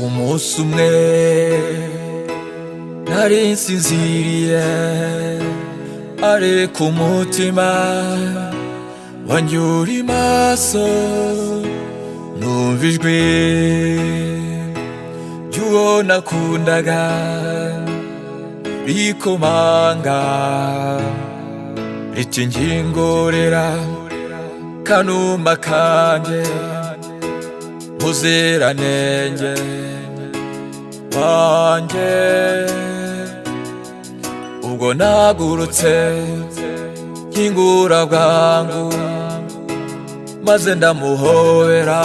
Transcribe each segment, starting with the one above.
umunsi umwe nari nsinziriye, ariko umutima wanjye uri maso, numva ijwi ry'uwo nakundaga rikomanga riti ngingorera kanuma kanjye muziranenge wanjye. Ubwo nagurutse nkingura bwangu, maze ndamuhobera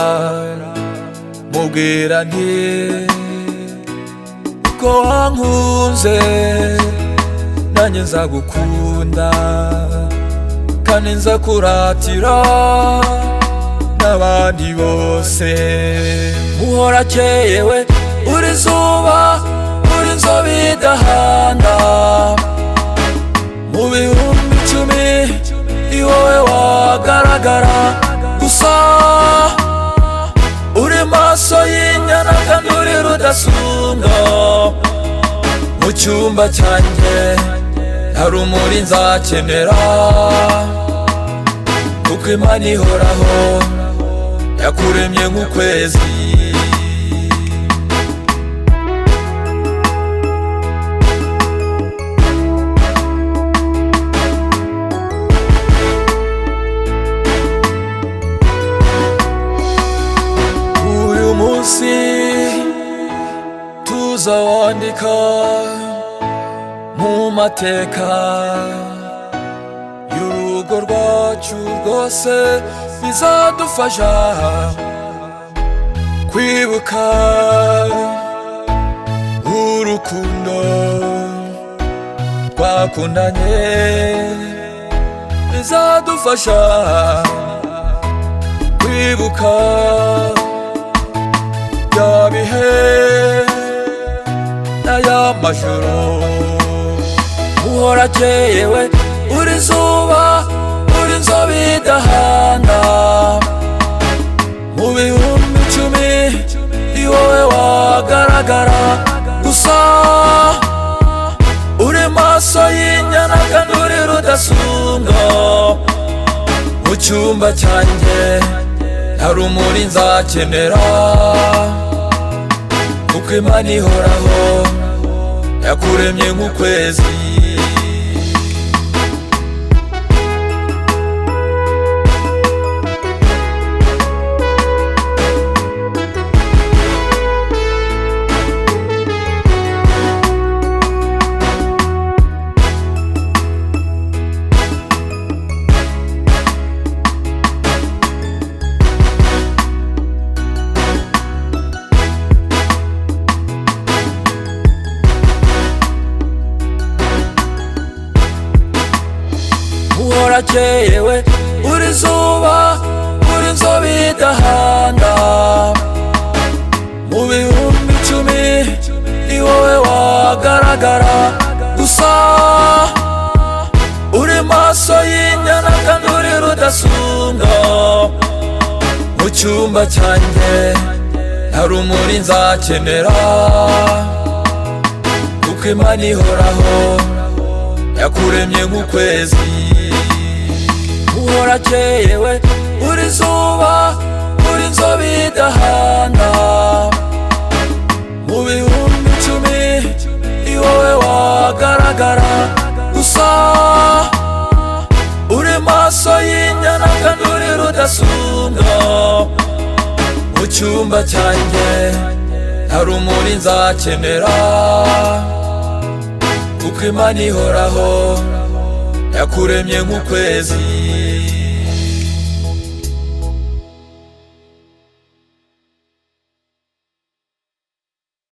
mubwira nti uko wankunze nanjye nzagukunda, kandi nzakuratira n'abandi bose. Muhora akeyewe uri zuba, uri inzobe idahanda, mu bihumbi 10 ni wowe wagaragara gusa. Uri maso y'inyana kandi uri rudasumbwa, mu cyumba cyanjye nta rumuri nzakenera, kuko Imana ihoraho yakuremye nk'ukwezi. Uyu munsi tuzawandika mu mateka y'urugo rwacu rwose, bizadufasha kwibuka urukundo twakundanye, bizadufasha kwibuka bya bihe n'aya majoro. Uhora akeyewe uri zuba, uri inzobe idahanda, mu bihumbi 10 ni wowe wagaragara gusa. Uri maso y'inyana kandi uri rudasumbwa, mu cyumba cyanjye nta rumuri nzakenera, kuko Imana ihoraho yakuremye nk'ukwezi. Uhora akeyewe uri zuba, uri inzobe idahanda, mu bihumbi 10 ni wowe wagaragara gusa. Uri maso y'inyana kandi uri rudasumbwa, mu cyumba cyanjye nta rumuri nzakenera, kuko Imana ihoraho yakuremye nk'ukwezi. Uhora akeyewe uri zuba, uri inzobe idahanda, mu bihumbi 10 ni wowe wagaragara gusa. Uri maso y'inyana kandi uri rudasumbwa, mu cyumba cyanjye nta rumuri nzakenera, kuko Imana ihoraho yakuremye nk'ukwezi.